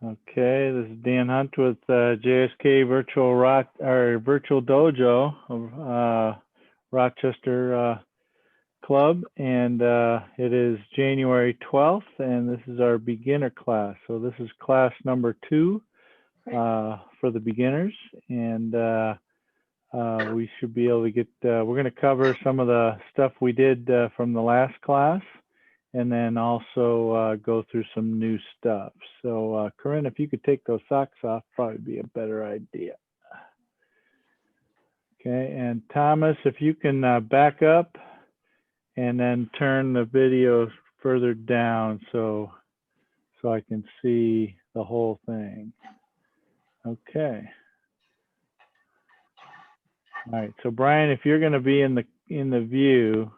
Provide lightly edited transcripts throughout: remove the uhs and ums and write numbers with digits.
Okay, this is Dan Hunt with JSKA Virtual Dojo of Rochester Club, and it is January 12th, and this is our beginner class. So this is class number 2 for the beginners, and we should be able to get. We're going to cover some of the stuff we did from the last class, and then also go through some new stuff. So Corinne, if you could take those socks off, probably be a better idea. Okay, and Thomas, if you can back up and then turn the video further down so I can see the whole thing. Okay. All right, so Brian, if you're going to be in the view,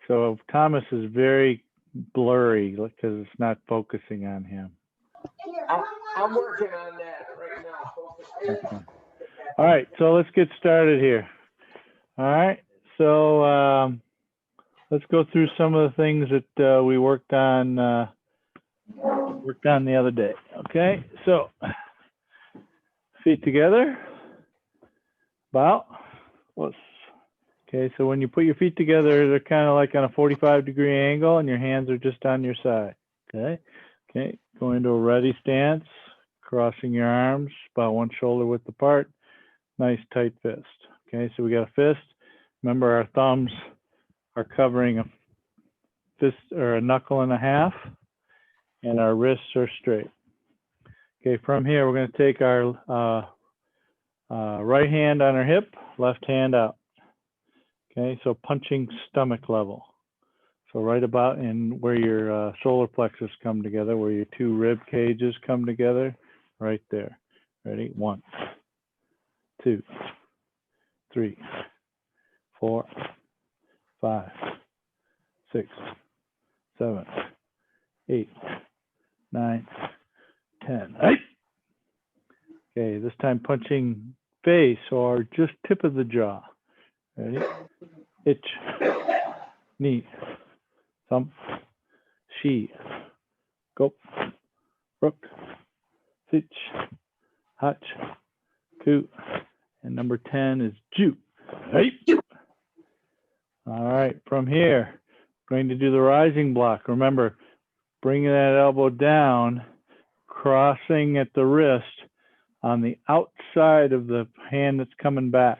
so Thomas is very blurry because it's not focusing on him. I'm working on that right now. Okay. All right, so let's get started here. All right, so let's go through some of the things that we worked on the other day. Okay, so feet together. Okay, so when you put your feet together, they're kind of like on a 45-degree angle, and your hands are just on your side. Okay, go into a ready stance, crossing your arms about one shoulder width apart. Nice tight fist. Okay, so we got a fist. Remember, our thumbs are covering a fist or a knuckle and a half, and our wrists are straight. Okay, from here, we're going to take our right hand on our hip, left hand out. Okay, so punching stomach level. So right about in where your solar plexus come together, where your two rib cages come together, right there. Ready? 1, 2, 3, 4, 5, 6, 7, 8, 9, 10. Okay, this time punching face or just tip of the jaw. Ready? Itch, knee, thumb, she, go, rook, sitch, hutch, coot, and number 10 is ju. All right, from here, going to do the rising block. Remember, bringing that elbow down, crossing at the wrist on the outside of the hand that's coming back,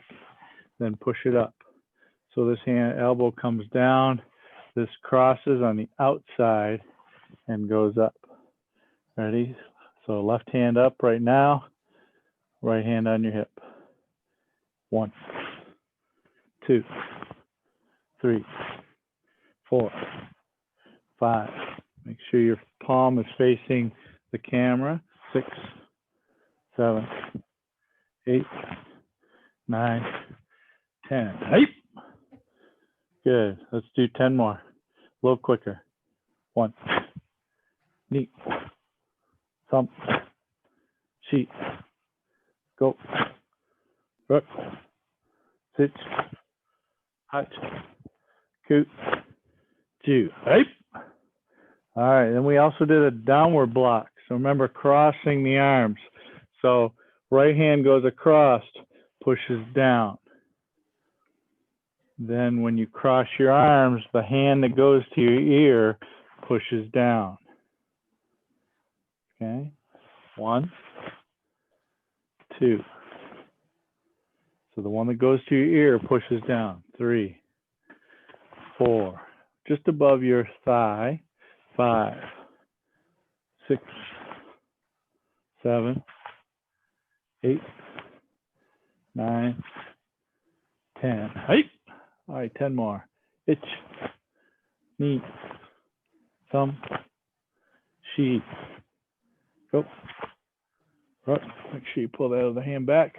then push it up. So this elbow comes down, this crosses on the outside and goes up. Ready? So left hand up right now, right hand on your hip. 1, 2, 3, 4, 5. Make sure your palm is facing the camera. 6, 7, 8, 9, 10. Good. Let's do 10 more. A little quicker. 1, knee, thumb, sheet, go, rook, sitch, hutch, coot, ju. All right, and we also did a downward block. So remember, crossing the arms. So right hand goes across, pushes down. Then when you cross your arms, the hand that goes to your ear pushes down. Okay, 1, 2. So the one that goes to your ear pushes down. 3, 4. Just above your thigh. 5, 6, 7, 8, 9, 10. All right, 10 more. Itch, knee, thumb, she, go. Right. Make sure you pull that other hand back.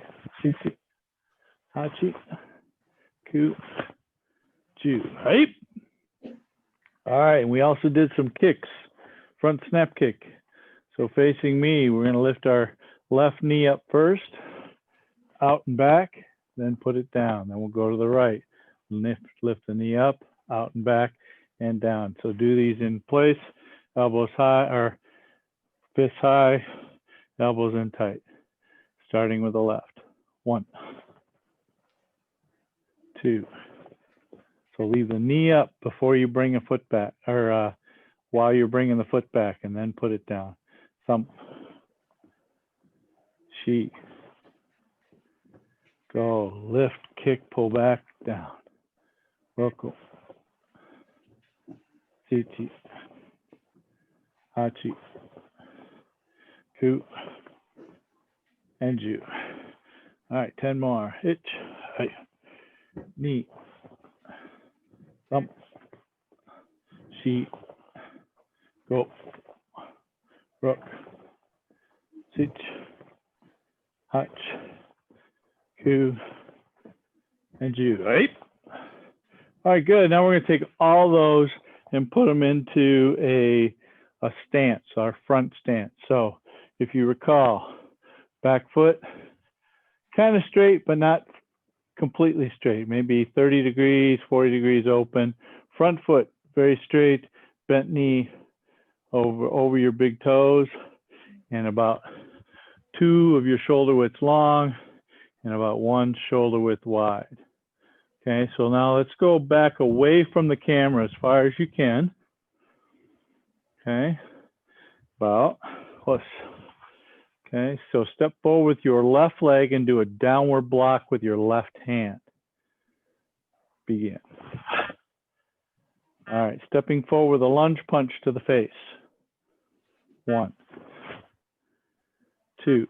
Hachi, ku, ju. All right, and we also did some kicks, front snap kick. So facing me, we're going to lift our left knee up first, out and back, then put it down. Then we'll go to the right. Lift the knee up, out and back, and down. So do these in place, elbows high or Fists high, elbows in tight. Starting with the left. 1, 2. So leave the knee up before you bring a foot back, or while you're bringing the foot back, and then put it down. Thump. Shi. Go. Lift, kick, pull back, down. Roku. Chichi. Hachi. Ku. And Ju. All right, 10 more. Ich. Hey. Knee. Thump. Shi. Go. Rook. Sich. Hutch. Ku. And Ju. Right? All right, good. Now we're going to take all those and put them into a stance, our front stance. So if you recall, back foot kind of straight, but not completely straight, maybe 30 degrees, 40 degrees open. Front foot very straight, bent knee over your big toes, and about 2 of your shoulder widths long and about 1 shoulder width wide. Okay, so now let's go back away from the camera as far as you can. Okay, about close. Okay, so step forward with your left leg and do a downward block with your left hand. Begin. All right, stepping forward with a lunge punch to the face. 1, 2,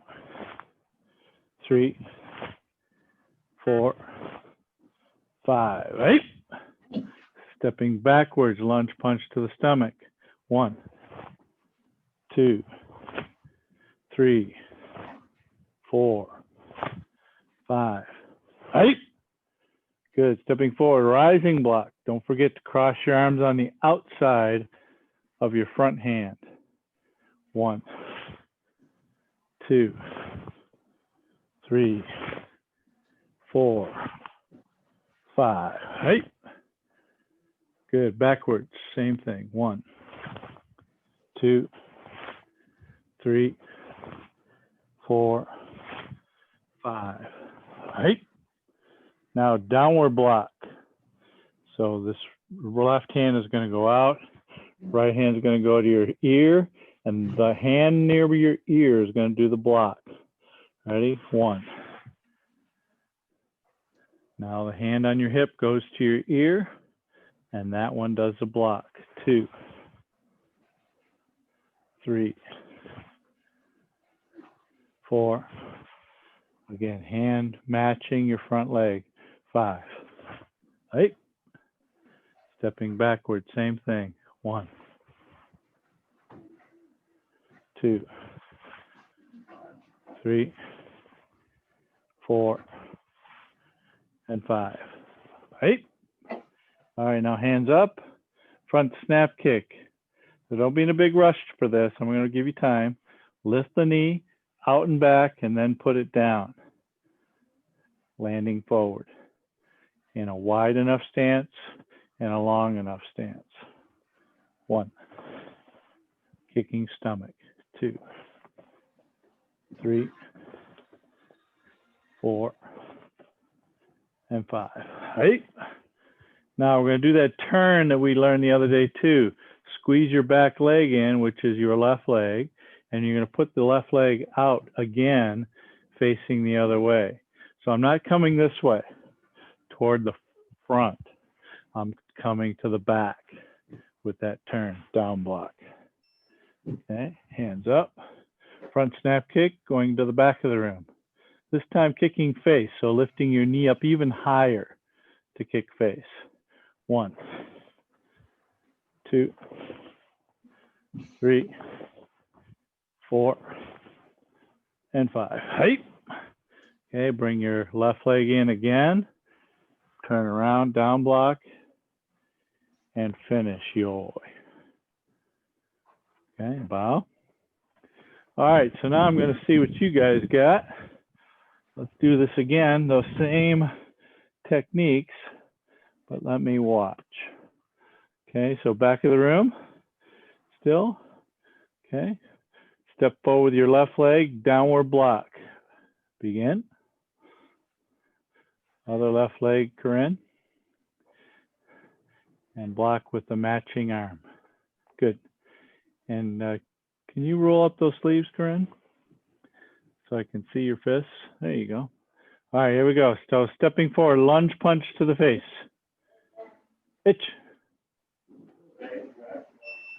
3, 4, 5. Right? Stepping backwards, lunge punch to the stomach. 1, 2, 3, 4, 5. Right? Good. Stepping forward, rising block. Don't forget to cross your arms on the outside of your front hand. 1, 2, 3, 4, 5. Right? Good. Backwards, same thing. 1, 2, 3, 4, 5. Right? Now downward block. So this left hand is going to go out, right hand is going to go to your ear, and the hand near your ear is going to do the block. Ready? 1. Now the hand on your hip goes to your ear, and that one does the block. 2, 3, 4. Again, hand matching your front leg. 5. Right? Stepping backward, same thing. 1, 2, 3, 4, and 5. Right? All right, now hands up. Front snap kick. So don't be in a big rush for this. I'm going to give you time. Lift the knee out and back, and then put it down. Landing forward in a wide enough stance and a long enough stance. 1. Kicking stomach. 2, 3, 4, and 5. Right? Now we're going to do that turn that we learned the other day too. Squeeze your back leg in, which is your left leg, and you're going to put the left leg out again, facing the other way. So I'm not coming this way toward the front. I'm coming to the back with that turn, down block. Okay, hands up. Front snap kick, going to the back of the room. This time kicking face, so lifting your knee up even higher to kick face. 1, 2, 3, 4, and 5. Right? Okay, bring your left leg in again. Turn around, down block, and finish yoi. Okay, bow. All right, so now I'm going to see what you guys got. Let's do this again, those same techniques, but let me watch. Okay, so back of the room, still. Okay, Step forward with your left leg, downward block. Begin. Other left leg, Corinne. And block with the matching arm. Good. And can you roll up those sleeves, Corinne? So I can see your fists. There you go. All right, here we go. So stepping forward, lunge punch to the face. Itch.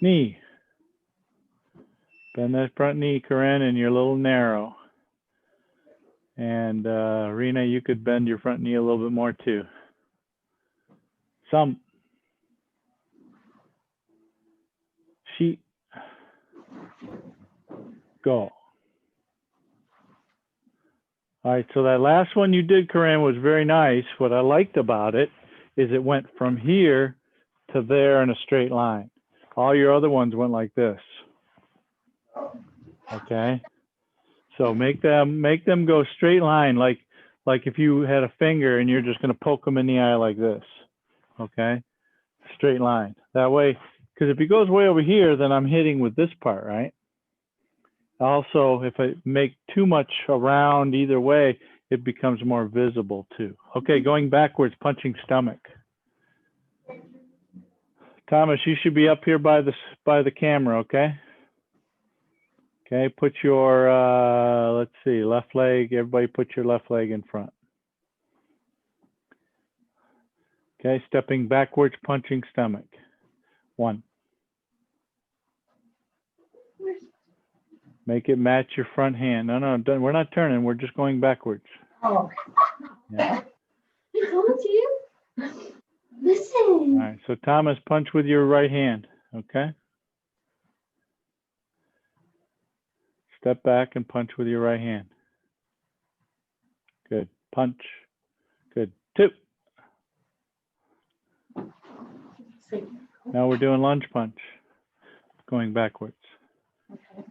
Knee. Bend that front knee, Corinne, and you're a little narrow. And Rena, you could bend your front knee a little bit more too. Some. Sheet. Go. All right, so that last one you did, Corinne, was very nice. What I liked about it is it went from here to there in a straight line. All your other ones went like this. Okay? So make them go straight line, like if you had a finger and you're just going to poke them in the eye like this. Okay? Straight line. That way, because if he goes way over here, then I'm hitting with this part, right? Also, if I make too much around either way, it becomes more visible too. Okay, going backwards, punching stomach. Thomas, you should be up here by the camera, okay? Okay, put your, let's see, left leg, everybody put your left leg in front. Okay, stepping backwards, punching stomach. 1. Make it match your front hand. No, we're not turning. We're just going backwards. Oh. Yeah. I told you. Listen. All right. So Thomas, punch with your right hand. Okay. Step back and punch with your right hand. Good. Punch. Good. 2. Now we're doing lunge punch. Going backwards. Okay.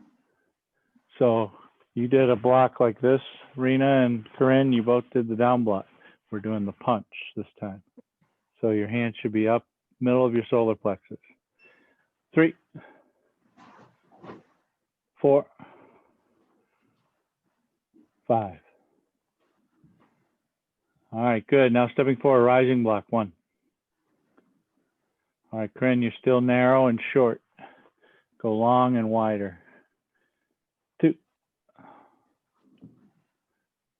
So you did a block like this, Rena and Corinne, you both did the down block. We're doing the punch this time. So your hand should be up, middle of your solar plexus. 3, 4, 5. All right, good. Now stepping forward, rising block, 1. All right, Corinne, you're still narrow and short. Go long and wider. 2.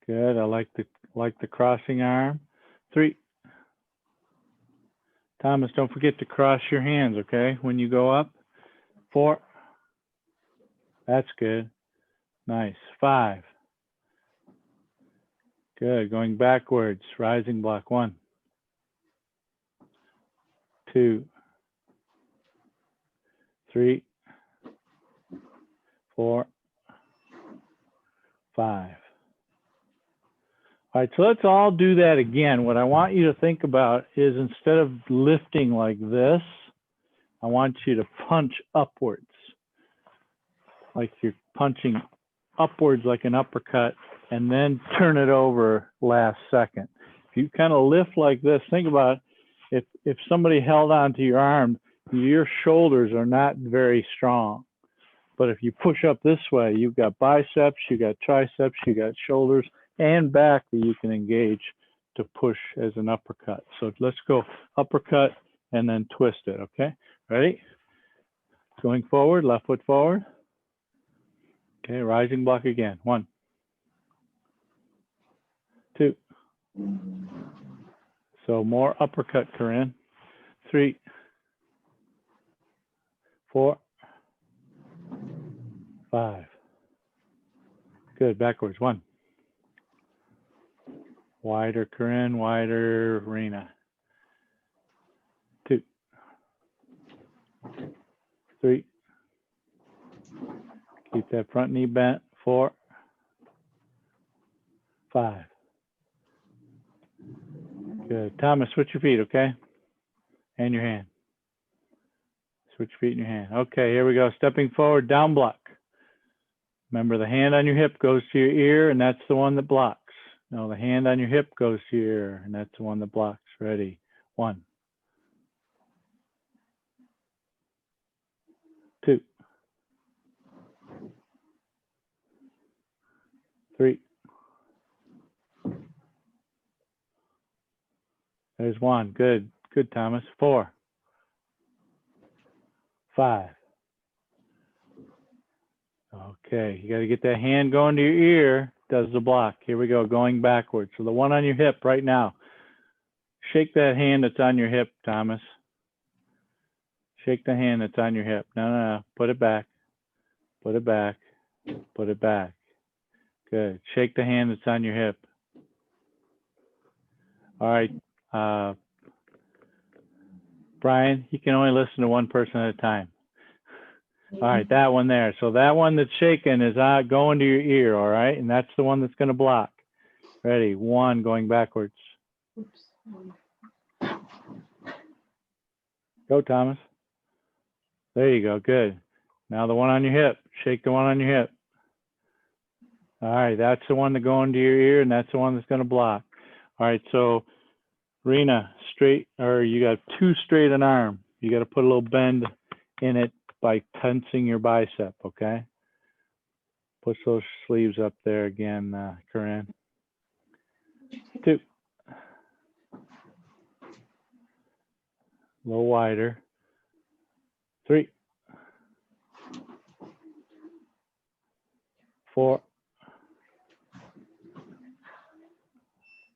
Good. I like the crossing arm. 3. Thomas, don't forget to cross your hands, okay, when you go up. 4. That's good. Nice. 5. Good. Going backwards. Rising block. 1. 2. 3. 4. 5. All right, so let's all do that again. What I want you to think about is instead of lifting like this, I want you to punch upwards. Like you're punching upwards like an uppercut and then turn it over last second. If you kind of lift like this, think about if somebody held onto your arm, your shoulders are not very strong. But if you push up this way, you've got biceps, you got triceps, you got shoulders and back that you can engage to push as an uppercut. So let's go uppercut and then twist it, okay? Ready? Going forward, left foot forward. Okay, rising block again. 1, 2. So more uppercut, Corinne. 3, 4, 5. Good, backwards. 1. Wider, Corinne, wider, Rena. 2, 3. Keep that front knee bent. 4, 5. Good. Thomas, switch your feet, okay? And your hand. Switch your feet and your hand. Okay, here we go. Stepping forward, down block. Remember, the hand on your hip goes to your ear, and that's the one that blocks. No, the hand on your hip goes to your ear, and that's the one that blocks. Ready? 1, 2, 3. There's 1. Good. Good, Thomas. 4. 5. Okay, you got to get that hand going to your ear. Does the block. Here we go, going backwards. So the one on your hip right now. Shake that hand that's on your hip, Thomas. Shake the hand that's on your hip. No, no, no. Put it back. Put it back. Put it back. Good. Shake the hand that's on your hip. All right. Brian, you can only listen to one person at a time. All right, that one there. So that one that's shaking is going to your ear, all right? And that's the one that's going to block. Ready? 1, going backwards. Go, Thomas. There you go. Good. Now the one on your hip. Shake the one on your hip. All right, that's the one that's going to your ear, and that's the one that's going to block. All right, so Rena, straight, or you got 2 straight an arm. You got to put a little bend in it by tensing your bicep, okay? Push those sleeves up there again, Corinne. 2. A little wider. 3. 4.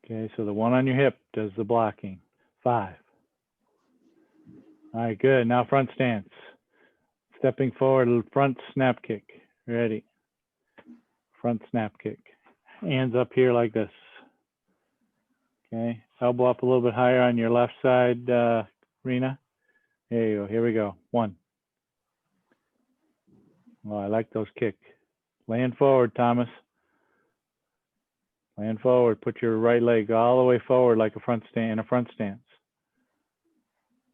Okay, so the one on your hip does the blocking. 5. All right, good. Now front stance. Stepping forward, front snap kick. Ready. Front snap kick. Hands up here like this. Okay, elbow up a little bit higher on your left side, Rena. There you go. Here we go. 1. Oh, I like those kicks. Land forward, Thomas. Land forward. Put your right leg all the way forward like a front stand in a front stance.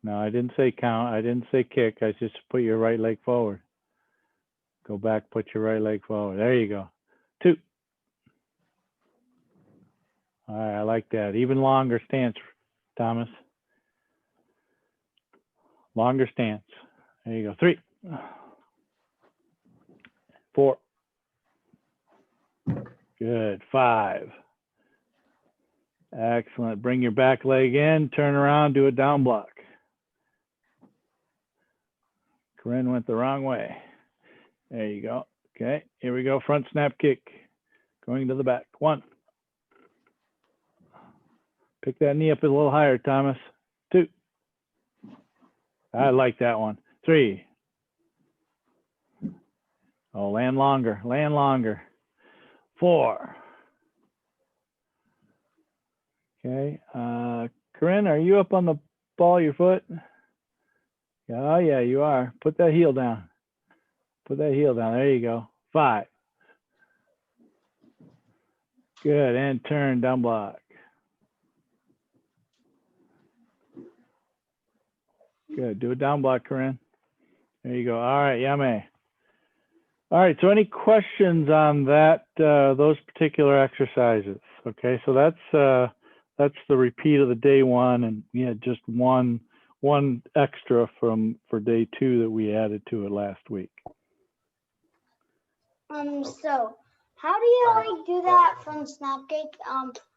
No, I didn't say count. I didn't say kick. I just put your right leg forward. Go back. Put your right leg forward. There you go. 2. All right, I like that. Even longer stance, Thomas. Longer stance. There you go. 3. 4. Good. 5. Excellent. Bring your back leg in, turn around, do a down block. Corinne went the wrong way. There you go. Okay, here we go. Front snap kick. Going to the back. 1. Pick that knee up a little higher, Thomas. 2. I like that one. 3. Oh, land longer. Land longer. 4. Okay. Corinne, are you up on the ball of your foot? Oh, yeah, you are. Put that heel down. Put that heel down. There you go. 5. Good. And turn, down block. Good. Do a down block, Corinne. There you go. All right, yummy. All right, so any questions on that, those particular exercises? Okay, so that's the repeat of the day 1, and we had just one extra for day 2 that we added to it last week. So how do you like do that from snap kick?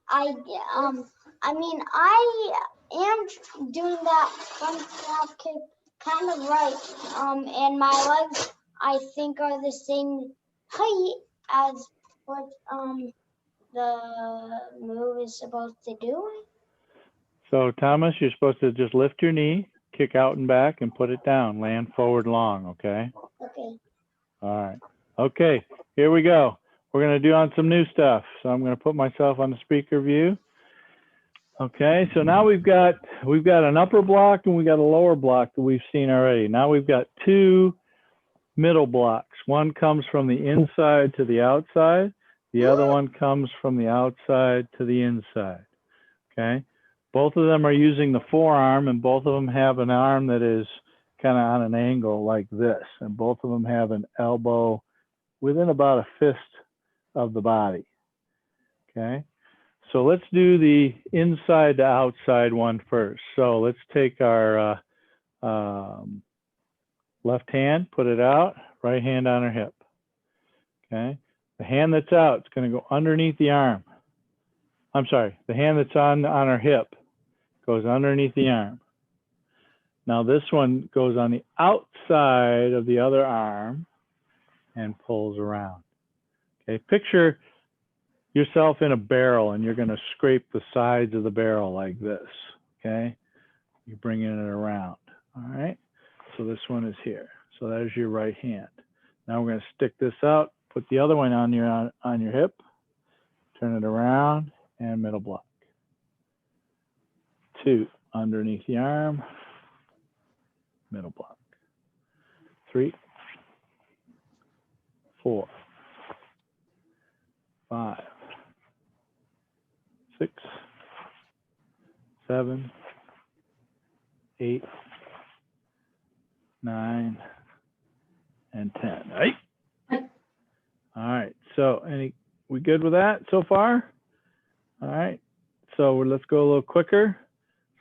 I mean, I am doing that from snap kick kind of right. And my legs, I think, are the same height as what the move is supposed to do. So Thomas, you're supposed to just lift your knee, kick out and back, and put it down. Land forward long, okay? Okay. All right. Okay, here we go. We're going to do on some new stuff. So I'm going to put myself on the speaker view. Okay, so now we've got an upper block and we got a lower block that we've seen already. Now we've got 2 middle blocks. One comes from the inside to the outside. The other one comes from the outside to the inside. Okay, both of them are using the forearm, and both of them have an arm that is kind of on an angle like this, and both of them have an elbow within about a fist of the body. Okay, so let's do the inside to outside one first. So let's take our left hand, put it out, right hand on our hip. Okay, The hand that's out, it's going to go underneath the arm. I'm sorry, the hand that's on our hip goes underneath the arm. Now this one goes on the outside of the other arm and pulls around. Okay, picture yourself in a barrel and you're going to scrape the sides of the barrel like this. Okay, you're bringing it around. All right, so this one is here. So that is your right hand. Now we're going to stick this out, put the other one on your hip, turn it around, and middle block. 2, underneath the arm, middle block. 3, 4, 5, 6, 7, 8, 9, and 10. Right? All right. So, we good with that so far? All right. So let's go a little quicker.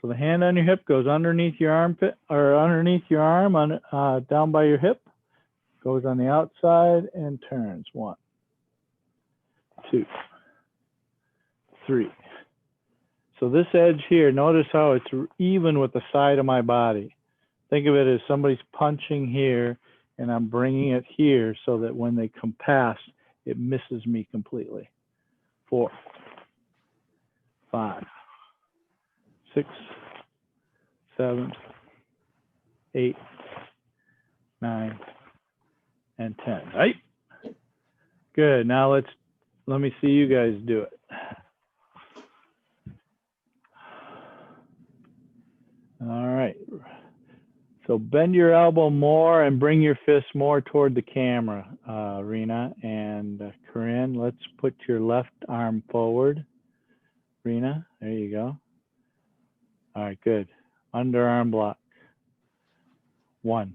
So the hand on your hip goes underneath your armpit or underneath your arm on down by your hip. Goes on the outside and turns. 1, 2, 3. So this edge here, notice how it's even with the side of my body. Think of it as somebody's punching here and I'm bringing it here so that when they come past, it misses me completely. 4, 5, 6, 7, 8, 9, and 10. Right? Good. Now let me see you guys do it. All right. So bend your elbow more and bring your fist more toward the camera, Rena and Corinne. Let's put your left arm forward. Rena, there you go. All right, good. Underarm block. 1.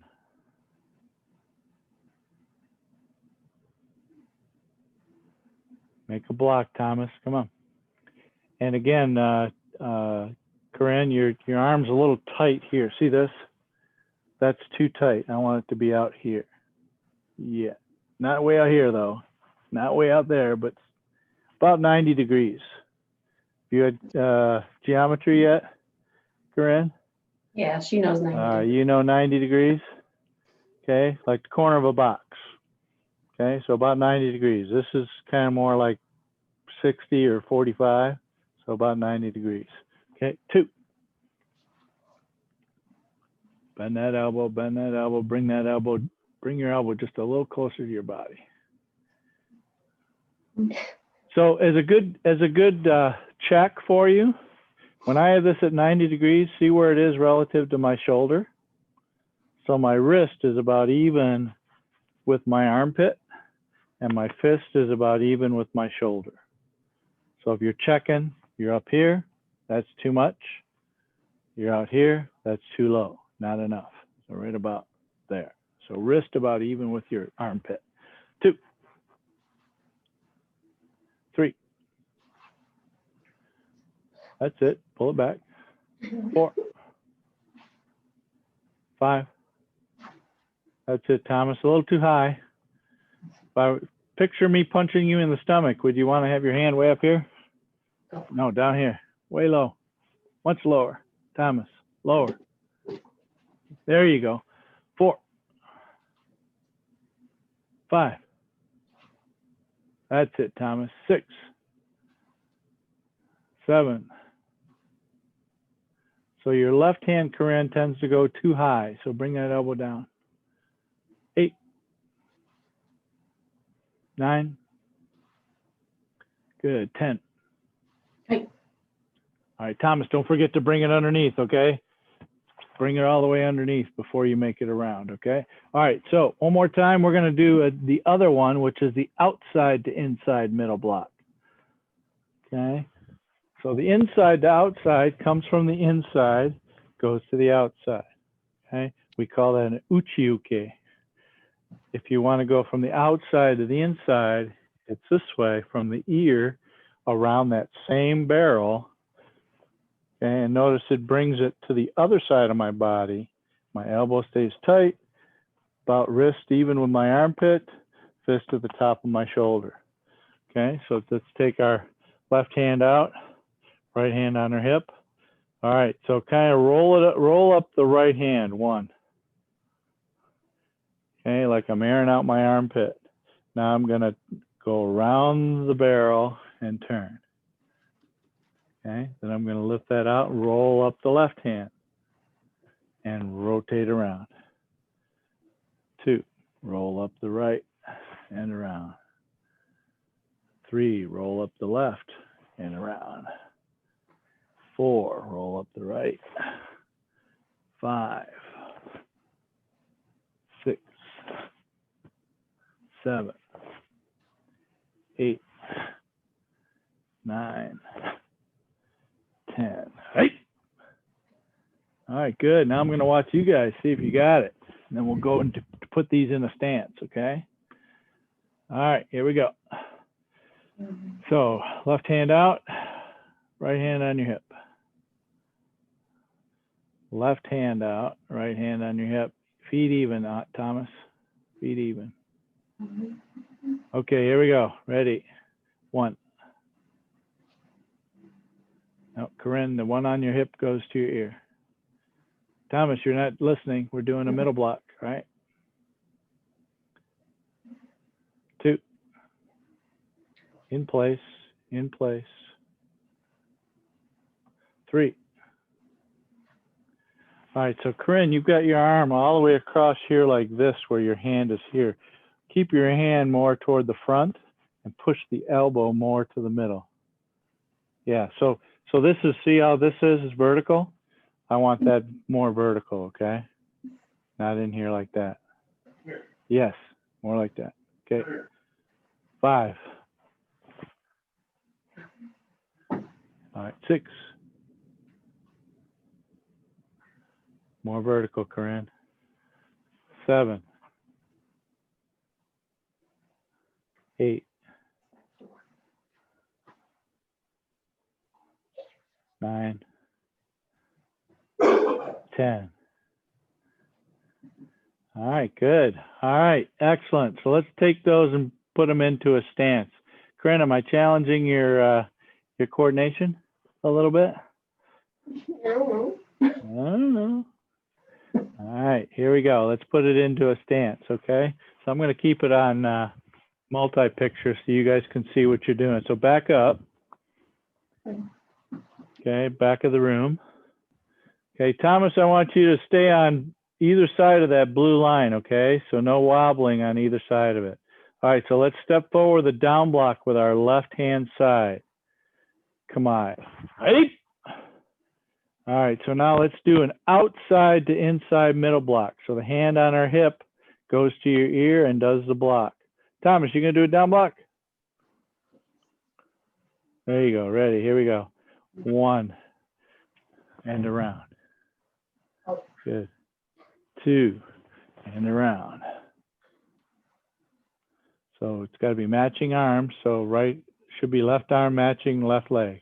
Make a block, Thomas. Come on. And again, Corinne, your arm's a little tight here. See this? That's too tight. I want it to be out here. Yeah. Not way out here, though. Not way out there, but about 90 degrees. You had geometry yet, Corinne? Yeah, she knows 90 degrees. You know 90 degrees? Okay, like the corner of a box. Okay, so about 90 degrees. This is kind of more like 60 or 45, so about 90 degrees. Okay, 2. Bend that elbow, bring your elbow just a little closer to your body. So as a good check for you, when I have this at 90 degrees, see where it is relative to my shoulder? So my wrist is about even with my armpit, and my fist is about even with my shoulder. So if you're checking, you're up here, that's too much. You're out here, that's too low. Not enough. So right about there. So wrist about even with your armpit. 2, 3. That's it. Pull it back. 4, 5. That's it, Thomas. A little too high. If I picture me punching you in the stomach, would you want to have your hand way up here? No, down here. Way low. Much lower. Thomas, lower. There you go. 4, 5. That's it, Thomas. 6, 7. So your left hand, Corinne, tends to go too high. So bring that elbow down. 8, 9. Good. 10. Hey. All right, Thomas, don't forget to bring it underneath, okay? Bring it all the way underneath before you make it around, okay? All right, so one more time, we're gonna do the other one, which is the outside to inside middle block, okay? So the inside to outside comes from the inside, goes to the outside, okay? We call that an uchi-uke. If you wanna go from the outside to the inside, it's this way, from the ear around that same barrel. Okay, and notice it brings it to the other side of my body. My elbow stays tight, about wrist even with my armpit, fist at the top of my shoulder. Okay, so let's take our left hand out, right hand on our hip. All right, so kind of roll up the right hand, one. Okay, like I'm airing out my armpit. Now I'm gonna go around the barrel and turn. Okay, then I'm gonna lift that out, roll up the left hand and rotate around. 2, roll up the right and around. 3, roll up the left and around. 4, roll up the right. 5, 6, 7, 8, 9, 10. Hey. All right, good. Now I'm going to watch you guys, see if you got it. And then we'll go and put these in a stance, okay? All right, here we go. So left hand out, right hand on your hip. Left hand out, right hand on your hip. Feet even, Thomas. Feet even. Okay, here we go. Ready? 1. No, Corinne, the one on your hip goes to your ear. Thomas, you're not listening. We're doing a middle block, right? 2. In place, in place. 3. All right, so Corinne, you've got your arm all the way across here like this, where your hand is here. Keep your hand more toward the front and push the elbow more to the middle. Yeah, so this is, see how this is vertical? I want that more vertical, okay? Not in here like that. Yes, more like that. Okay. 5. All right, 6. More vertical, Corinne. 7. 8. 9. 10. All right, good. All right, excellent. So let's take those and put them into a stance. Corinne, am I challenging your coordination a little bit? I don't know. All right, here we go. Let's put it into a stance, okay? So I'm going to keep it on multi-picture so you guys can see what you're doing. So back up. Okay, back of the room. Okay, Thomas, I want you to stay on either side of that blue line, okay? So no wobbling on either side of it. All right, so let's step forward the down block with our left-hand side. Come on. Ready? All right, so now let's do an outside to inside middle block. So the hand on our hip goes to your ear and does the block. Thomas, you gonna do a down block? There you go, ready, here we go. 1, and around. Good. 2, and around. So it's got to be matching arms. So right should be left arm matching left leg.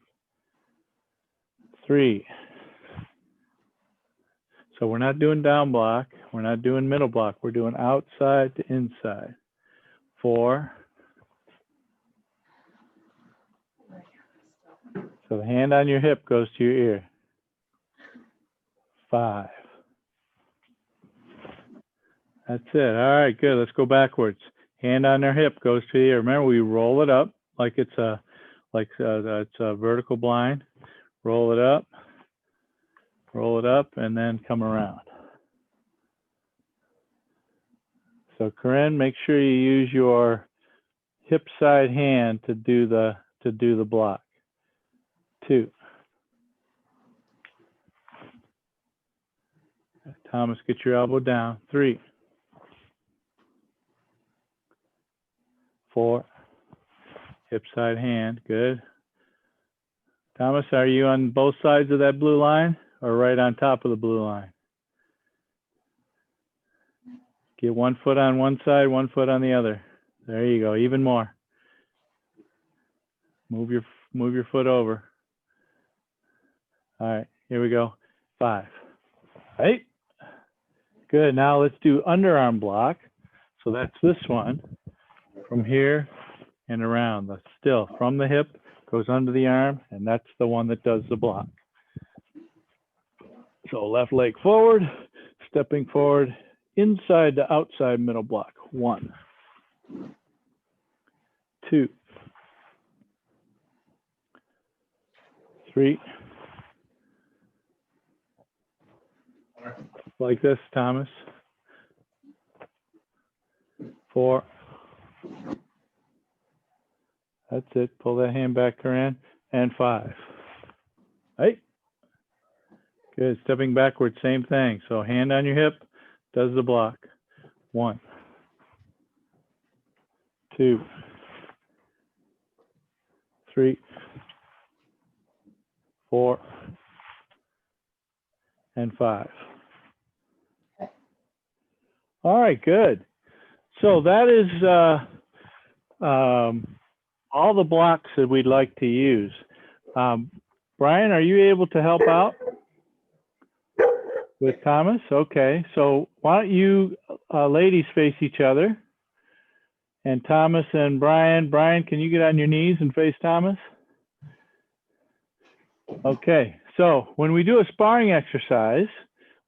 3. So we're not doing down block. We're not doing middle block. We're doing outside to inside. 4. So the hand on your hip goes to your ear. 5. That's it. All right, good. Let's go backwards. Hand on their hip goes to the ear. Remember, we roll it up like it's a vertical blind. Roll it up, and then come around. So Corinne, make sure you use your hip side hand to do the block. 2. Thomas, get your elbow down. 3. 4. Hip side hand, good. Thomas, are you on both sides of that blue line or right on top of the blue line? Get 1 foot on one side, 1 foot on the other. There you go, even more. Move your foot over. All right, here we go. 5. 8. Good, now let's do underarm block. So that's this one from here and around. The still from the hip goes under the arm, and that's the one that does the block. So left leg forward, stepping forward, inside to outside middle block. 1, 2, 3. Like this, Thomas. 4. That's it. Pull that hand back, Corinne. And 5. Right. Good. Stepping backward, same thing. So hand on your hip does the block. 1, 2, 3, 4, and 5. All right, good. So that is all the blocks that we'd like to use. Brian, are you able to help out with Thomas? Okay, so why don't you ladies face each other? And Thomas and Brian, can you get on your knees and face Thomas? Okay, so when we do a sparring exercise,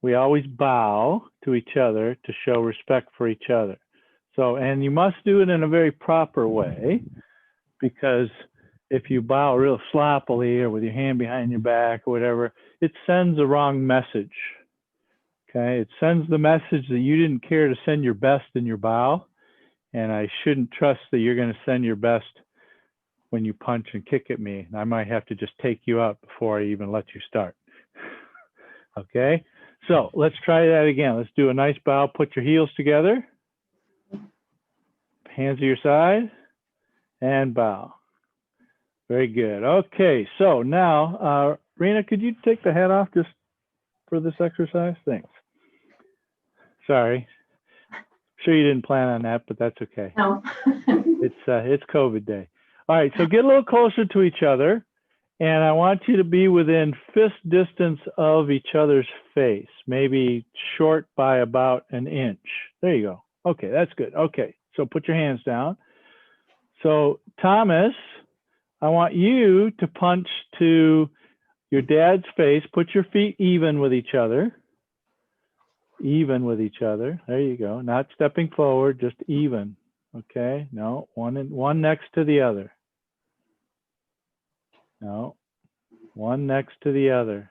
we always bow to each other to show respect for each other. So, and you must do it in a very proper way, because if you bow real sloppily or with your hand behind your back or whatever, it sends the wrong message. Okay, it sends the message that you didn't care to send your best in your bow, and I shouldn't trust that you're going to send your best when you punch and kick at me. I might have to just take you out before I even let you start. Okay, so let's try that again. Let's do a nice bow. Put your heels together, hands to your side, and bow. Very good. Okay, so now, Rena, could you take the hat off just for this exercise? Thanks. Sorry. Sure you didn't plan on that, but that's okay. No. It's COVID day. All right, so get a little closer to each other, and I want you to be within fist distance of each other's face, maybe short by about an inch. There you go. Okay, that's good. Okay, so put your hands down. So Thomas, I want you to punch to your dad's face. Put your feet even with each other. Even with each other. There you go. Not stepping forward, just even. Okay. No, one next to the other. No, one next to the other.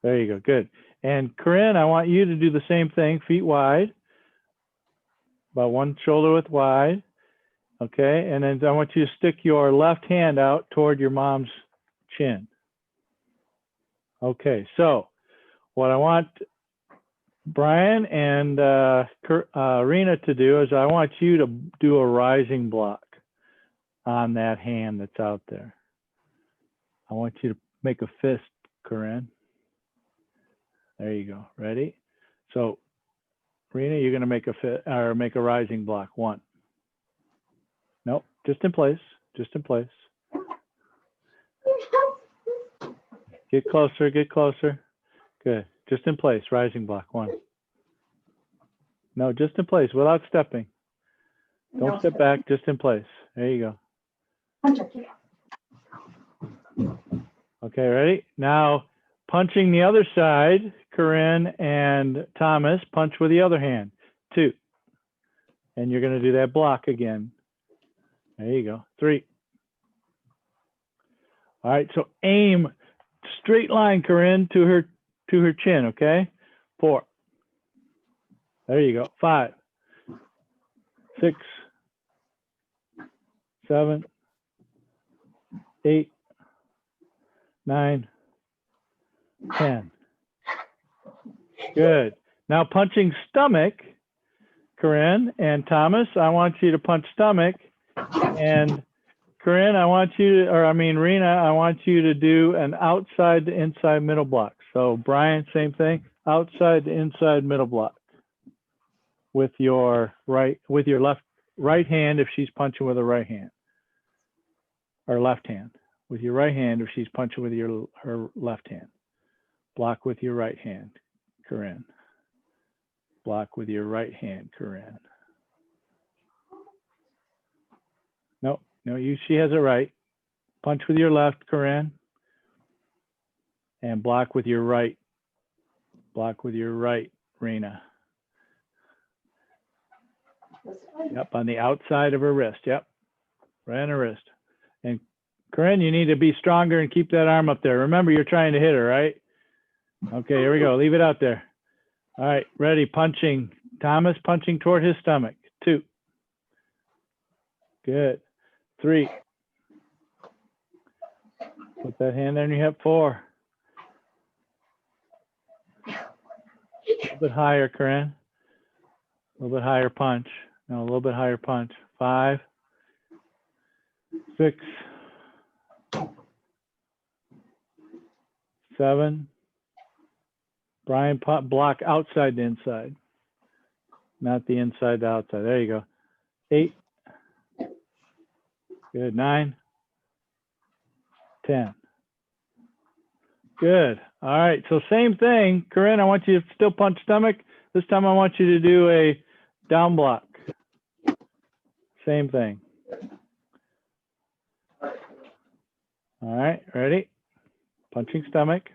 There you go. Good. And Corinne, I want you to do the same thing. Feet wide, about one shoulder width wide. Okay. And then I want you to stick your left hand out toward your mom's chin. Okay. So what I want Brian and Rena to do is I want you to do a rising block on that hand that's out there. I want you to make a fist, Corinne. There you go. Ready? So, Rena, you're going to make a fist or make a rising block. 1. Nope, just in place. Just in place. Get closer. Get closer. Good. Just in place. Rising block. 1. No, just in place without stepping. Don't step back. Just in place. There you go. Okay, ready? Now, punching the other side, Corinne and Thomas, punch with the other hand. 2. And you're going to do that block again. There you go. 3. All right, so aim straight line, Corinne, to her chin, okay? 4. There you go. 5, 6, 7, 8, 9, 10. Good. Now punching stomach, Corinne and Thomas, I want you to punch stomach. And Corinne, Rena, I want you to do an outside to inside middle block. So Brian, same thing, outside to inside middle block with your right hand if she's punching with her right hand, or left hand. With your right hand if she's punching with her left hand. Block with your right hand, Corinne. Block with your right hand, Corinne. No, she has it right. Punch with your left, Corinne. And block with your right. Block with your right, Rena. Yep, on the outside of her wrist. Yep, right on her wrist. And Corinne, you need to be stronger and keep that arm up there. Remember, you're trying to hit her, right? Okay, here we go. Leave it out there. All right, ready, punching. Thomas punching toward his stomach. 2. Good. 3. Put that hand on your hip. 4. A little bit higher, Corinne. A little bit higher punch. No, a little bit higher punch. 5. 6. 7. Brian, block outside to inside, not the inside to outside. There you go. 8. Good. 9. 10. Good. All right. So same thing, Corinne. I want you to still punch stomach. This time I want you to do a down block. Same thing. All right. Ready? Punching stomach.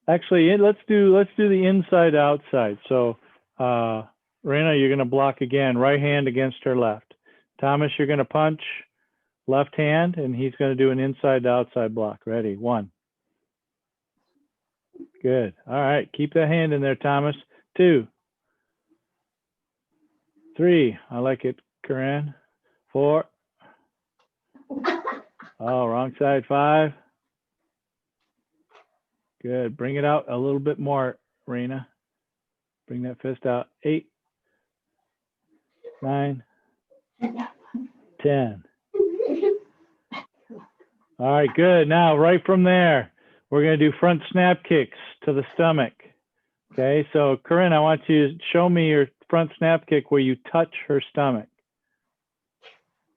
Actually, let's do the inside to outside. So, Rena, you're going to block again. Right hand against her left. Thomas, you're going to punch left hand, and he's going to do an inside to outside block. Ready? 1. Good. All right. Keep that hand in there, Thomas. 2. 3. I like it, Corinne. 4. Oh, wrong side. 5. Good. Bring it out a little bit more, Rena. Bring that fist out. 8. 9. 10. All right, good. Now, right from there, we're going to do front snap kicks to the stomach. Okay, so Corinne, I want you to show me your front snap kick where you touch her stomach.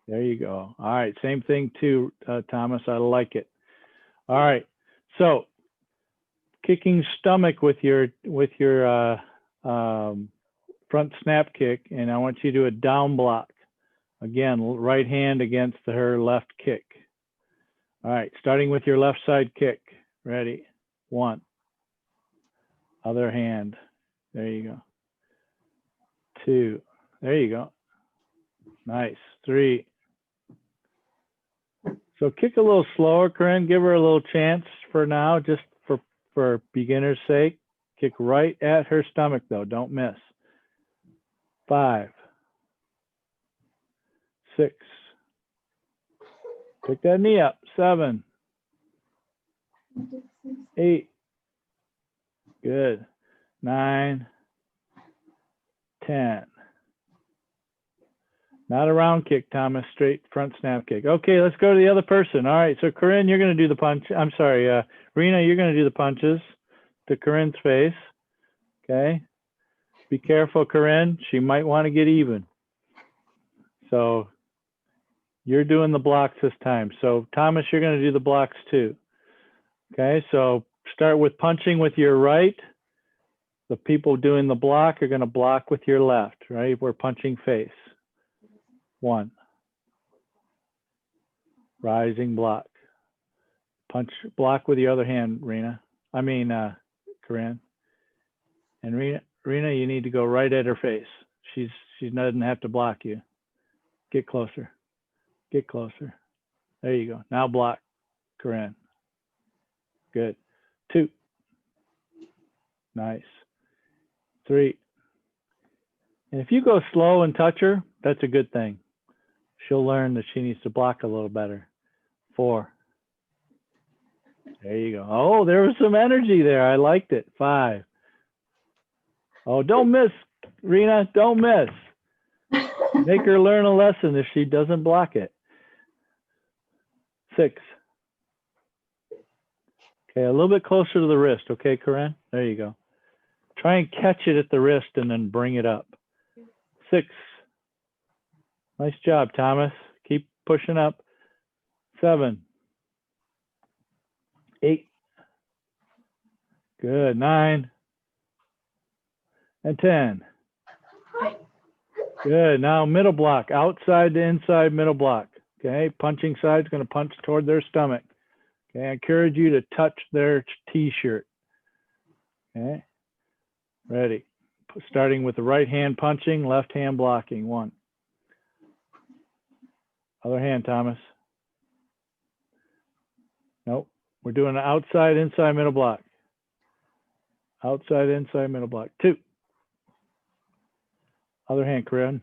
There you go. All right, same thing too, Thomas. I like it. All right, so kicking stomach with your front snap kick, and I want you to do a down block. Again, right hand against her left kick. All right, starting with your left side kick. Ready? 1. Other hand. There you go. 2. There you go. Nice. 3. So kick a little slower, Corinne. Give her a little chance for now, just for beginner's sake. Kick right at her stomach, though. Don't miss. 5. 6. Pick that knee up. 7. 8. Good. 9. 10. Not a round kick, Thomas. Straight front snap kick. Okay, let's go to the other person. All right, so Corinne, you're going to do the punch. I'm sorry, Rena, you're going to do the punches to Corinne's face. Okay. Be careful, Corinne. She might want to get even. So you're doing the blocks this time. So Thomas, you're going to do the blocks too. Okay, so start with punching with your right. The people doing the block are going to block with your left, right? We're punching face. 1. Rising block. Punch, block with your other hand, Corinne. And Rena, you need to go right at her face. She doesn't have to block you. Get closer. Get closer. There you go. Now block, Corinne. Good. 2. Nice. 3. And if you go slow and touch her, that's a good thing. She'll learn that she needs to block a little better. 4. There you go. Oh, there was some energy there. I liked it. 5. Oh, don't miss, Rena. Don't miss. Make her learn a lesson if she doesn't block it. 6. Okay, a little bit closer to the wrist. Okay, Corinne? There you go. Try and catch it at the wrist and then bring it up. 6. Nice job, Thomas. Keep pushing up. 7. 8. Good. 9. And 10. Good. Now middle block, outside to inside middle block. Okay. Punching side's going to punch toward their stomach. Okay. I encourage you to touch their t-shirt. Okay. Ready. Starting with the right hand punching, left hand blocking. 1. Other hand, Thomas. Nope. We're doing an outside, inside, middle block. Outside, inside, middle block. 2. Other hand, Corinne.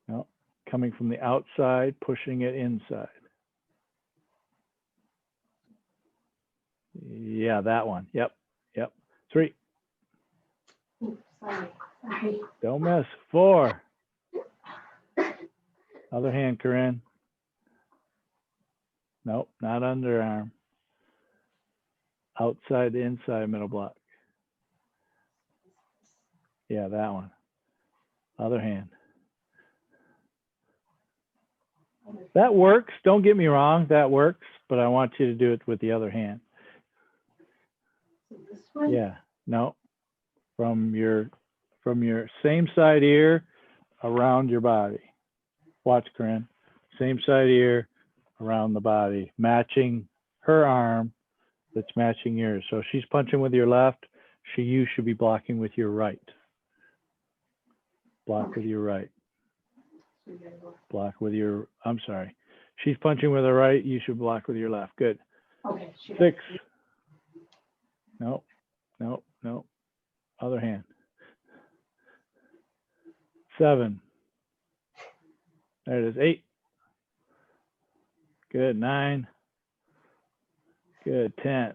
No. Coming from the outside, pushing it inside. Yeah, that one. Yep. Yep. 3. Sorry. Don't miss. 4. Other hand, Corinne. Nope, not underarm. Outside to inside middle block. Yeah, that one. Other hand. That works. Don't get me wrong, that works, but I want you to do it with the other hand. This one? Yeah, no. From your same side ear around your body. Watch, Corinne. Same side ear around the body, matching her arm that's matching yours. So she's punching with your left. You should be blocking with your right. Block with your right. Block with your, I'm sorry. She's punching with her right. You should block with your left. Good. Okay. 6. No, no, no. Other hand. 7. There it is. 8. Good. 9. Good. 10.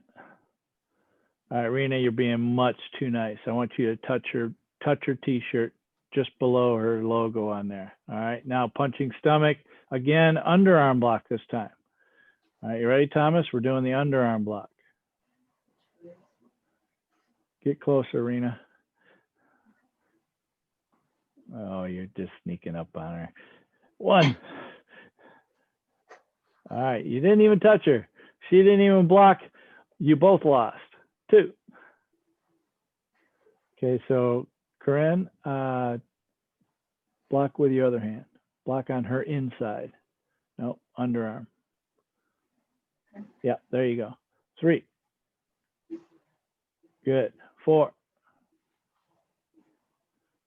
All right, Rena, you're being much too nice. I want you to touch her t-shirt just below her logo on there. All right, now punching stomach. Again, underarm block this time. All right, you ready, Thomas? We're doing the underarm block. Get closer, Rena. Oh, you're just sneaking up on her. 1. All right, you didn't even touch her. She didn't even block. You both lost. 2. Okay, so Corinne, block with your other hand. Block on her inside. No, underarm. Yeah, there you go. 3. Good. 4.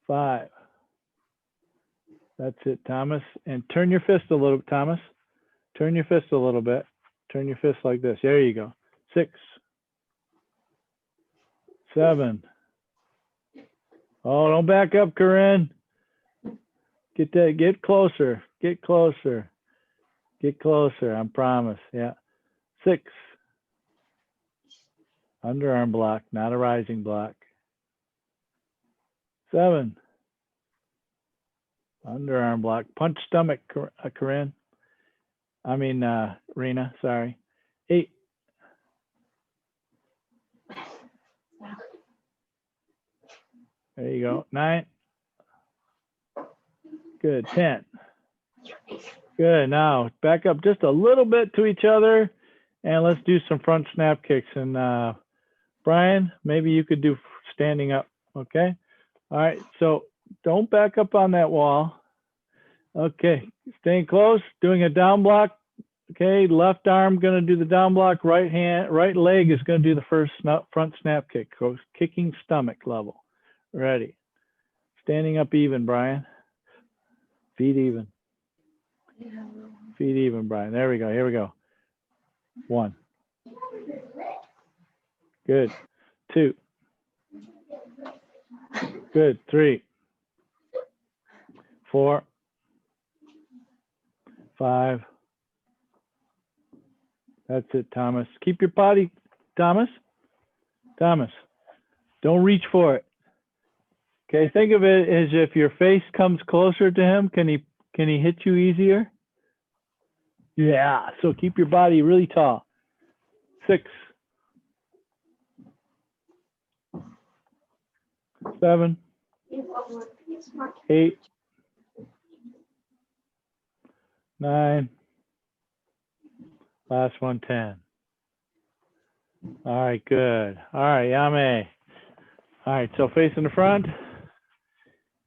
5. That's it, Thomas. And turn your fist a little, Thomas. Turn your fist a little bit. Turn your fist like this. There you go. 6. 7. Oh, don't back up, Corinne. Get that. Get closer. Get closer. Get closer. I promise. Yeah. 6. Underarm block, not a rising block. 7. Underarm block. Punch stomach, Corinne. I mean, Rena. Sorry. 8. There you go. 9. Good. 10. Good. Now back up just a little bit to each other, and let's do some front snap kicks. And Brian, maybe you could do standing up. Okay. All right. So don't back up on that wall. Okay. Staying close. Doing a down block. Okay. Left arm going to do the down block. Right leg is going to do the first front snap kick. Goes kicking stomach level. Ready. Standing up even, Brian. Feet even. Feet even, Brian. There we go. Here we go. 1. Good. 2. Good. 3. 4. 5. That's it, Thomas. Keep your body, Thomas. Thomas, don't reach for it. Okay, think of it as if your face comes closer to him. Can he hit you easier? Yeah, so keep your body really tall. 6. 7. 8. 9. Last one, 10. All right, good. All right, Yame. All right, so facing the front.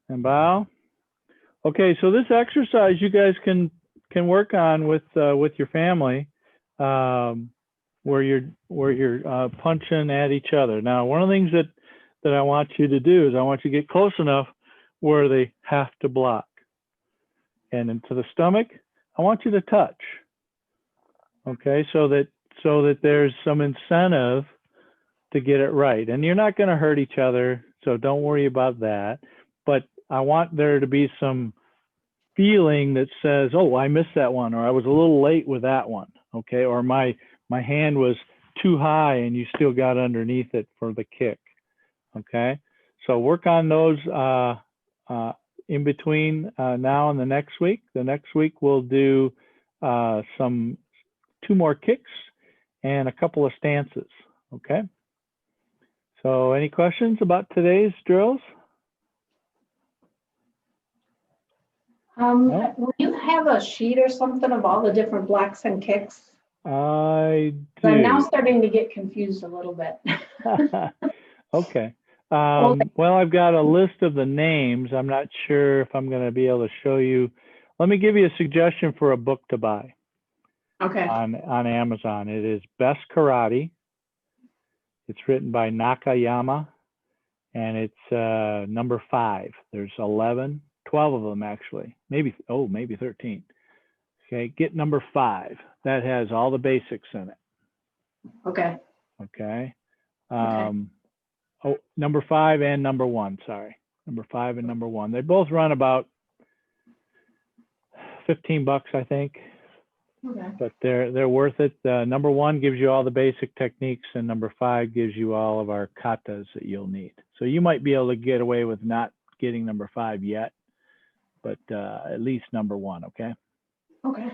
and bow. Okay, so this exercise you guys can work on with your family, where you're punching at each other. Now, one of the things that I want you to do is I want you to get close enough where they have to block, and into the stomach, I want you to touch. Okay, so that there's some incentive to get it right, and you're not going to hurt each other, so don't worry about that. But I want there to be some feeling that says, oh, I missed that one, or I was a little late with that one, okay, or my hand was too high and you still got underneath it for the kick, okay? So work on those in between now and the next week. The next week we'll do 2 more kicks and a couple of stances, okay? So any questions about today's drills? No? Will you have a sheet or something of all the different blocks and kicks? I do. I'm now starting to get confused a little bit. Okay. Well, I've got a list of the names. I'm not sure if I'm going to be able to show you. Let me give you a suggestion for a book to buy. Okay. On Amazon. It is Best Karate. It's written by Nakayama, and it's number 5. There's 12 of them actually, maybe 13. Okay, get number 5. That has all the basics in it. Okay. Okay. Number 5 and number 1. Sorry, number 5 and number 1. They both run about $15, I think. Okay. But they're worth it. Number 1 gives you all the basic techniques, and number 5 gives you all of our katas that you'll need. So you might be able to get away with not getting number 5 yet, but at least number 1, okay? Okay.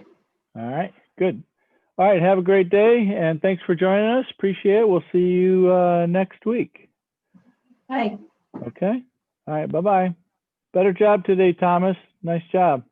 All right, good. All right, have a great day, and thanks for joining us. Appreciate it. We'll see you next week. Bye. Okay? All right, bye-bye. Better job today, Thomas. Nice job.